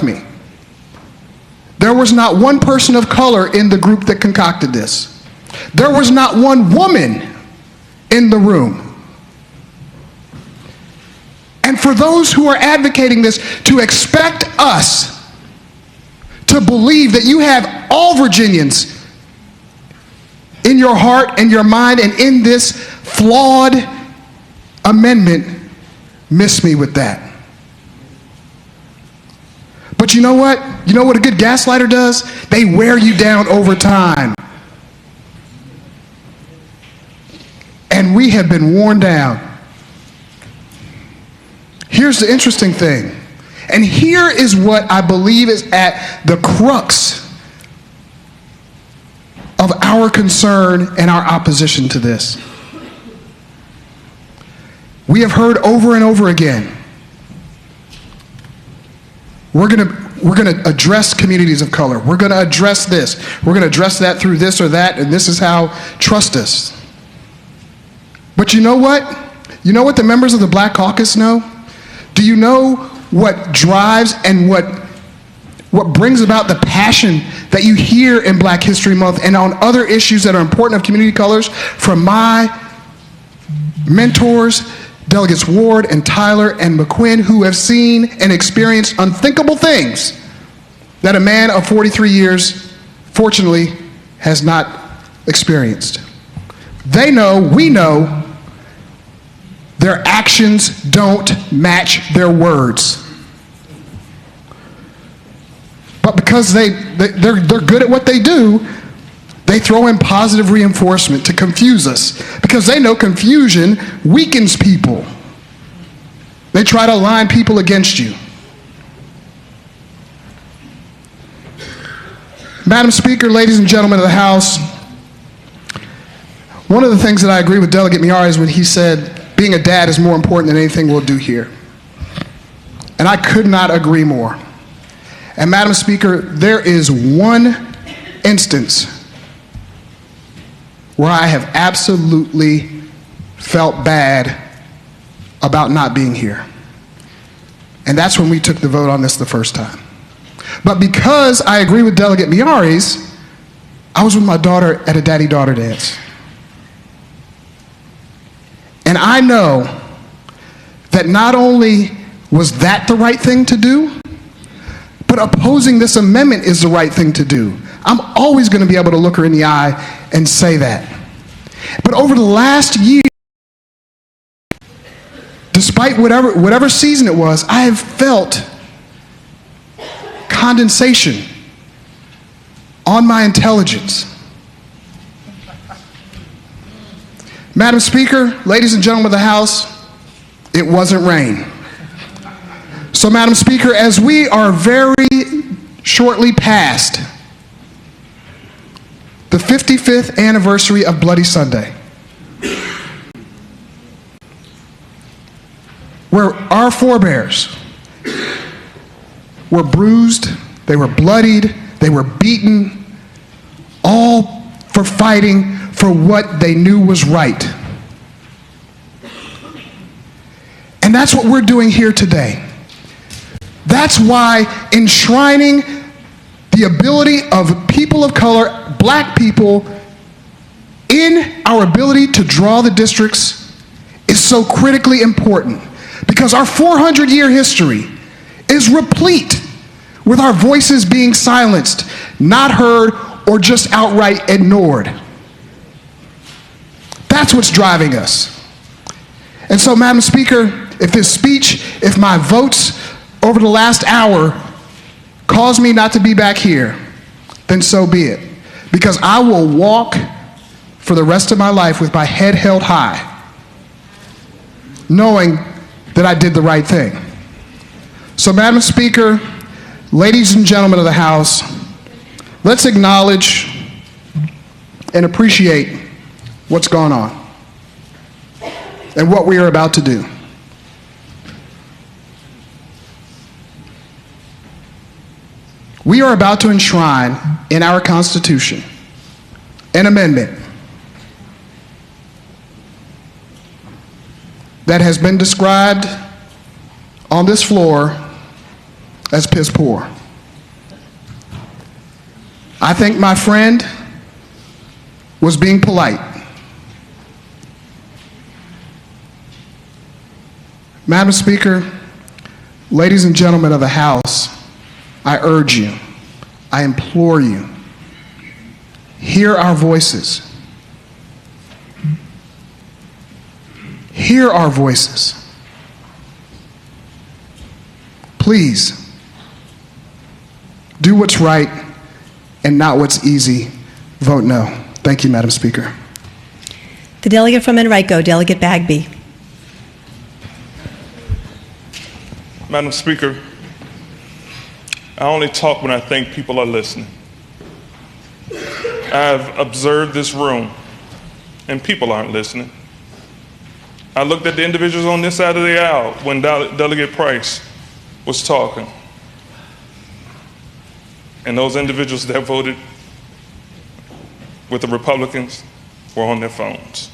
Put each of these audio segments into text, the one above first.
me. There was not one person of color in the group that concocted this. There was not one woman in the room. And for those who are advocating this, to expect us to believe that you have all Virginians in your heart and your mind and in this flawed amendment, miss me with that. But you know what? You know what a good gaslighter does? They wear you down over time. And we have been worn down. Here's the interesting thing. And here is what I believe is at the crux of our concern and our opposition to this. We have heard over and over again, we're going to address communities of color. We're going to address this. We're going to address that through this or that, and this is how, trust us. But you know what? You know what the members of the Black Caucus know? Do you know what drives and what brings about the passion that you hear in Black History Month and on other issues that are important of community colors from my mentors, Delegates Ward and Tyler and McQuinn, who have seen and experienced unthinkable things that a man of 43 years, fortunately, has not experienced. They know, we know, their actions don't match their words. But because they're good at what they do, they throw in positive reinforcement to confuse us, because they know confusion weakens people. They try to align people against you. Madam Speaker, ladies and gentlemen of the House, one of the things that I agree with Delegate Miari is when he said, being a dad is more important than anything we'll do here. And I could not agree more. And Madam Speaker, there is one instance where I have absolutely felt bad about not being here. And that's when we took the vote on this the first time. But because I agree with Delegate Miari's, I was with my daughter at a daddy-daughter dance. And I know that not only was that the right thing to do, but opposing this amendment is the right thing to do. I'm always going to be able to look her in the eye and say that. But over the last year, despite whatever season it was, I have felt condensation on my intelligence. Madam Speaker, ladies and gentlemen of the House, it wasn't rain. So, Madam Speaker, as we are very shortly past the 55th anniversary of Bloody Sunday, where our forebears were bruised, they were bloodied, they were beaten, all for fighting for what they knew was right. And that's what we're doing here today. That's why enshrining the ability of people of color, Black people, in our ability to draw the districts is so critically important. Because our 400-year history is replete with our voices being silenced, not heard, or just outright ignored. That's what's driving us. And so, Madam Speaker, if this speech, if my votes over the last hour cause me not to be back here, then so be it. Because I will walk for the rest of my life with my head held high, knowing that I did the right thing. So, Madam Speaker, ladies and gentlemen of the House, let's acknowledge and appreciate what's going on and what we are about to do. We are about to enshrine in our Constitution an amendment that has been described on this floor That's piss poor. I think my friend was being polite. Madam Speaker, ladies and gentlemen of the House, I urge you, I implore you, hear our voices. Hear our voices. Please, do what's right and not what's easy. Vote no. Thank you, Madam Speaker. The delegate from Enrico, Delegate Bagby. Madam Speaker, I only talk when I think people are listening. I've observed this room, and people aren't listening. I looked at the individuals on this side of the aisle when Delegate Price was talking. And those individuals that voted with the Republicans were on their phones.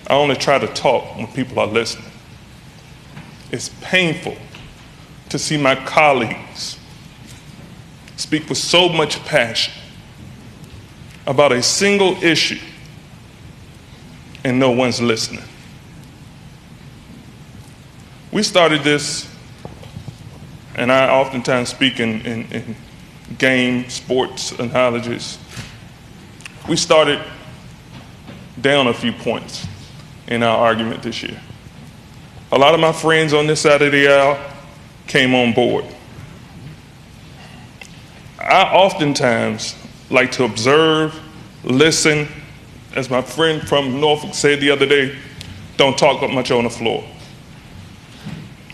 I only try to talk when people are listening. It's painful to see my colleagues speak with so much passion about a single issue and no one's listening. We started this, and I oftentimes speak in game, sports analogies. We started down a few points in our argument this year. A lot of my friends on this side of the aisle came on board. I oftentimes like to observe, listen. As my friend from Norfolk said the other day, don't talk much on the floor.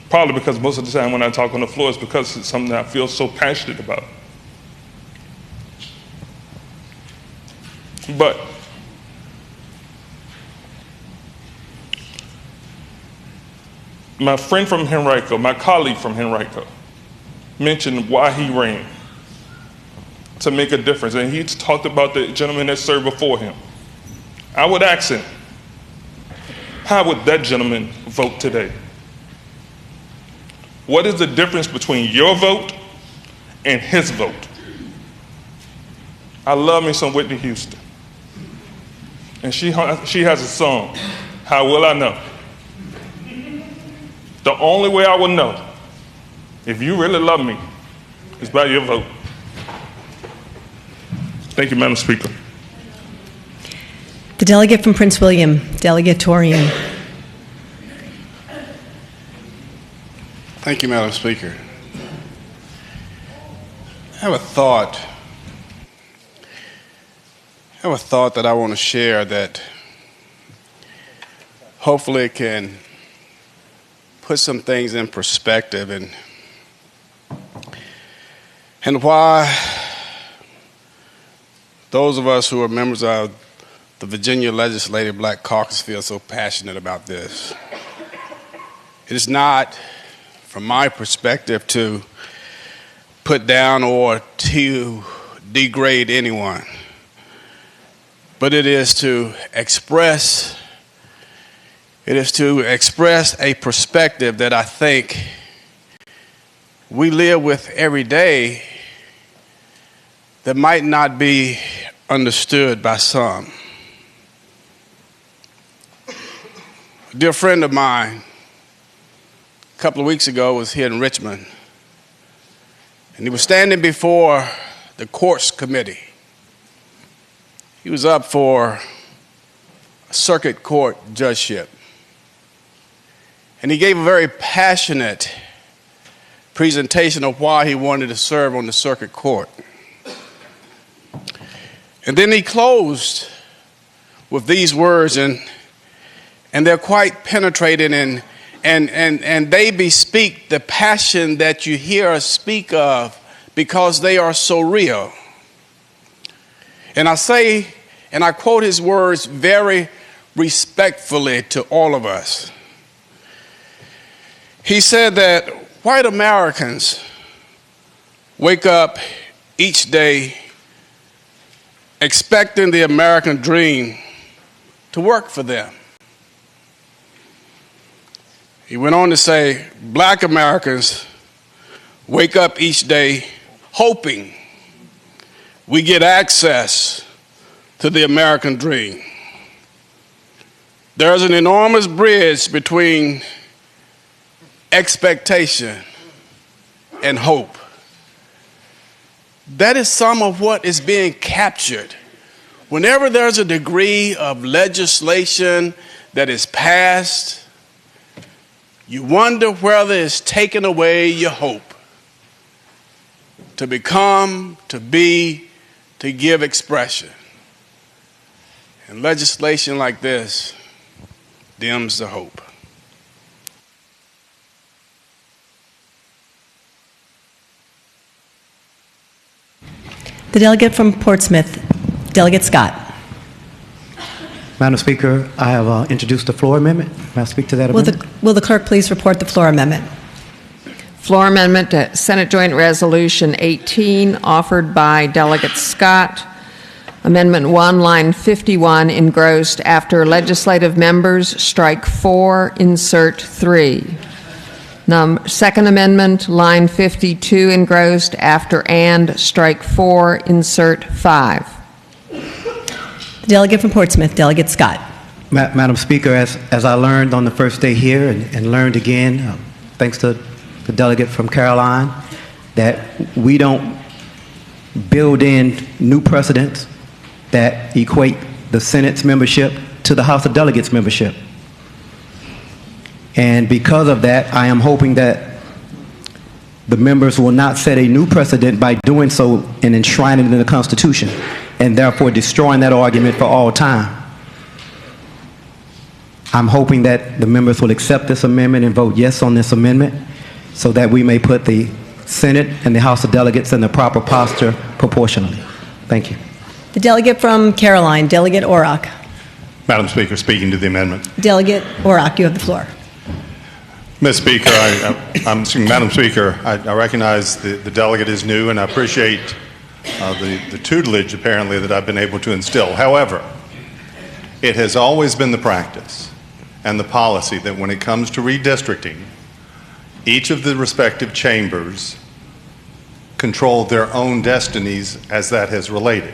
Probably because most of the time when I talk on the floor, it's because it's something I feel so passionate about. But my friend from Henrico, my colleague from Henrico, mentioned why he ran, to make a difference. And he talked about the gentleman that served before him. I would ask him, how would that gentleman vote today? What is the difference between your vote and his vote? I love me some Whitney Houston. And she has a song, How Will I Know? The only way I will know if you really love me is by your vote. Thank you, Madam Speaker. The delegate from Prince William, Delegate Torian. Thank you, Madam Speaker. I have a thought that I want to share that hopefully it can put some things in perspective and why those of us who are members of the Virginia Legislative Black Caucus feel so passionate about this. It is not, from my perspective, to put down or to degrade anyone, but it is to express a perspective that I think we live with every day that might not be understood by some. A dear friend of mine a couple of weeks ago was here in Richmond, and he was standing before the courts committee. He was up for a circuit court judgeship, and he gave a very passionate presentation of why he wanted to serve on the circuit court. And then he closed with these words, and they're quite penetrating, and they bespeak the passion that you hear us speak of because they are so real. And I say, and I quote his words very respectfully to all of us. He said that white Americans wake up each day expecting the American dream to work for them. He went on to say, black Americans wake up each day hoping we get access to the American dream. There's an enormous bridge between expectation and hope. That is some of what is being captured. Whenever there's a degree of legislation that is passed, you wonder whether it's taken away your hope to become, to be, to give expression. And legislation like this dims the hope. The delegate from Portsmouth, Delegate Scott. Madam Speaker, I have introduced the floor amendment. May I speak to that amendment? Will the clerk please report the floor amendment? Floor amendment to Senate Joint Resolution 18, offered by Delegate Scott. Amendment 1, line 51, engrossed after legislative members, strike 4, insert 3. Second amendment, line 52, engrossed after and, strike 4, insert 5. The delegate from Portsmouth, Delegate Scott. Madam Speaker, as I learned on the first day here and learned again, thanks to the delegate from Caroline, that we don't build in new precedents that equate the Senate's membership to the House of Delegates membership. And because of that, I am hoping that the members will not set a new precedent by doing so and enshrining it in the Constitution, and therefore destroying that argument for all time. I'm hoping that the members will accept this amendment and vote yes on this amendment so that we may put the Senate and the House of Delegates in the proper posture proportionally. Thank you. The delegate from Caroline, Delegate Orrock. Madam Speaker, speaking to the amendment. Delegate Orrock, you have the floor. Ms. Speaker, Madam Speaker, I recognize the delegate is new, and I appreciate the tutelage, apparently, that I've been able to instill. However, it has always been the practice and the policy that when it comes to redistricting, each of the respective chambers control their own destinies as that has related.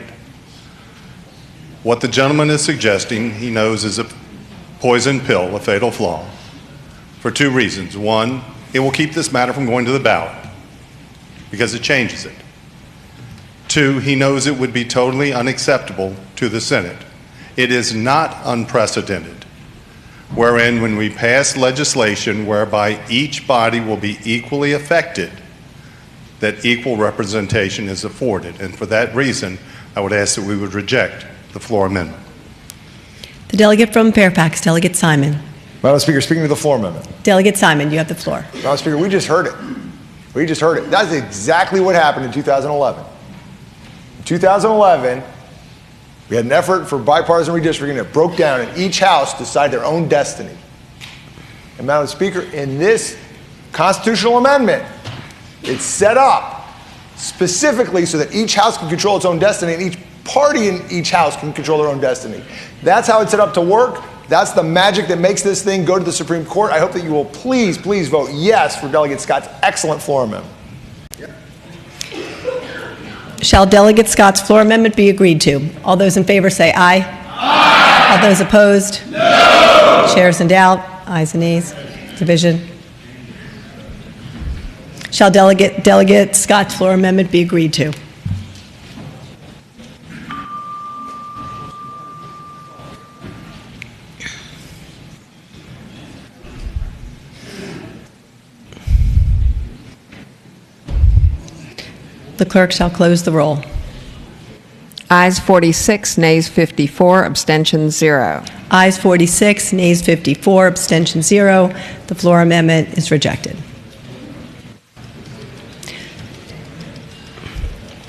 What the gentleman is suggesting, he knows, is a poison pill, a fatal flaw, for two reasons. One, it will keep this matter from going to the ballot because it changes it. Two, he knows it would be totally unacceptable to the Senate. It is not unprecedented, wherein when we pass legislation whereby each body will be equally affected, that equal representation is afforded. And for that reason, I would ask that we would reject the floor amendment. The delegate from Fairfax, Delegate Simon. Madam Speaker, speaking to the floor amendment. Delegate Simon, you have the floor. Madam Speaker, we just heard it. We just heard it. That's exactly what happened in 2011. In 2011, we had an effort for bipartisan redistricting that broke down, and each house decided their own destiny. And Madam Speaker, in this constitutional amendment, it's set up specifically so that each house can control its own destiny, and each party in each house can control their own destiny. That's how it's set up to work. That's the magic that makes this thing go to the Supreme Court. I hope that you will please vote yes for Delegate Scott's excellent floor amendment. Shall Delegate Scott's floor amendment be agreed to? All those in favor say aye. Aye. All those opposed? No. Chairs in doubt? Ayes and nays. Division. Shall Delegate Scott's floor amendment be agreed to? The clerk shall close the roll. Ayes 46, nays 54, abstentions 0. Ayes 46, nays 54, abstention 0. The floor amendment is rejected.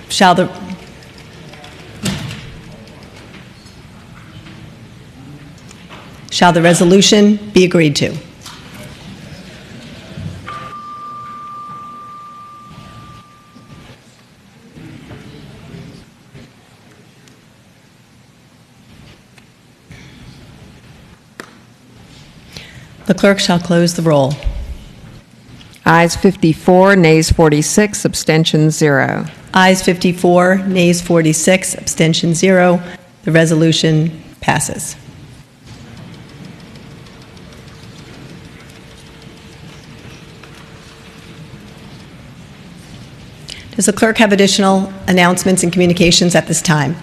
Shall the resolution be agreed to? The clerk shall close the roll. Ayes 54, nays 46, abstentions 0. Ayes 54, nays 46, abstention 0. The resolution passes. Does the clerk have additional announcements and communications at this time?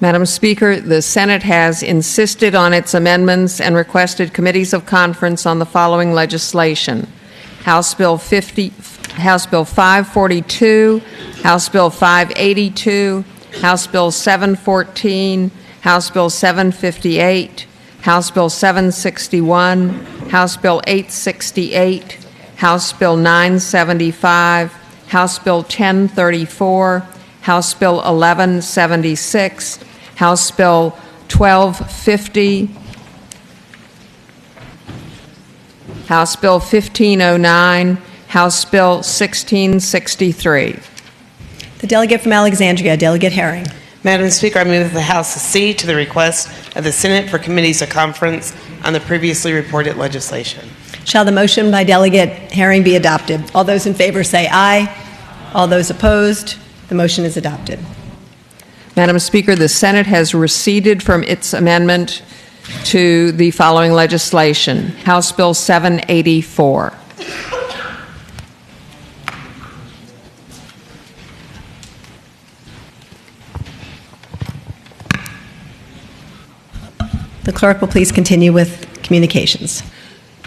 Madam Speaker, the Senate has insisted on its amendments and requested committees of conference on the following legislation: House Bill 542, House Bill 582, House Bill 714, House Bill 758, House Bill 761, House Bill 868, House Bill 975, House Bill 1034, House Bill 1176, House Bill 1250, House Bill 1509, House Bill 1663. The delegate from Alexandria, Delegate Herring. Madam Speaker, I move that the House accede to the request of the Senate for committees of conference on the previously reported legislation. Shall the motion by Delegate Herring be adopted? All those in favor say aye. All those opposed, the motion is adopted. Madam Speaker, the Senate has receded from its amendment to the following legislation: House Bill 784. The clerk will please continue with communications.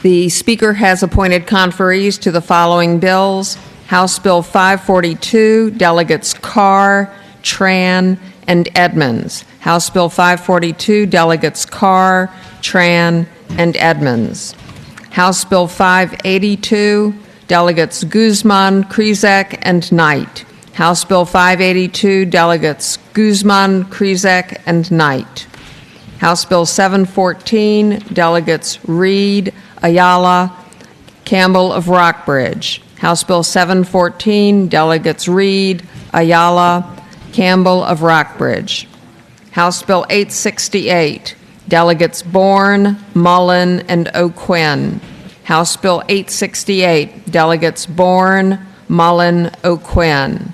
The Speaker has appointed conferees to the following bills: House Bill 542, Delegates Carr, Tran, and Edmonds. House Bill 542, Delegates Carr, Tran, and Edmonds. House Bill 582, Delegates Guzman, Krizek, and Knight. House Bill 582, Delegates Guzman, Krizek, and Knight. House Bill 714, Delegates Reed, Ayala, Campbell of Rockbridge. House Bill 714, Delegates Reed, Ayala, Campbell of Rockbridge. House Bill 868, Delegates Bourne, Mullen, and O'Quinn. House Bill 868, Delegates Bourne, Mullen, O'Quinn.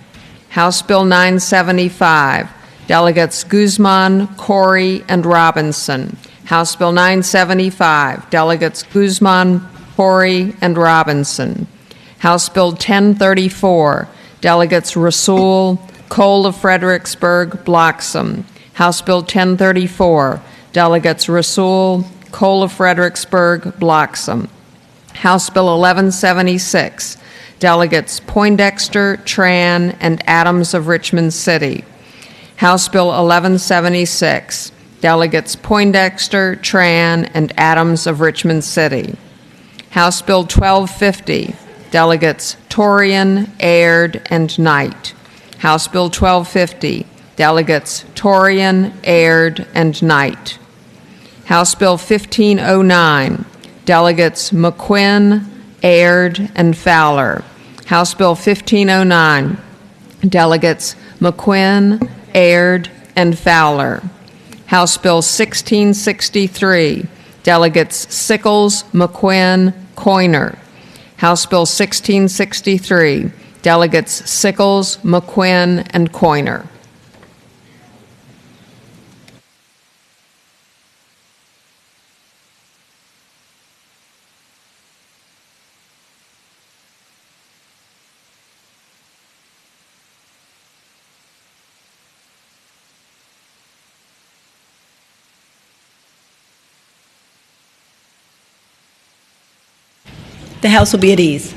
House Bill 975, Delegates Guzman, Corey, and Robinson. House Bill 975, Delegates Guzman, Corey, and Robinson. House Bill 1034, Delegates Rasool, Cole of Fredericksburg, Bloxham. House Bill 1034, Delegates Rasool, Cole of Fredericksburg, Bloxham. House Bill 1176, Delegates Poindexter, Tran, and Adams of Richmond City. House Bill 1176, Delegates Poindexter, Tran, and Adams of Richmond City. House Bill 1250, Delegates Torian, Aird, and Knight. House Bill 1250, Delegates Torian, Aird, and Knight. House Bill 1509, Delegates McQuinn, Aird, and Fowler. House Bill 1509, Delegates McQuinn, Aird, and Fowler. House Bill 1663, Delegates Sickles, McQuinn, Coiner. House Bill 1663, Delegates Sickles, McQuinn, and Coiner. The House will be at ease.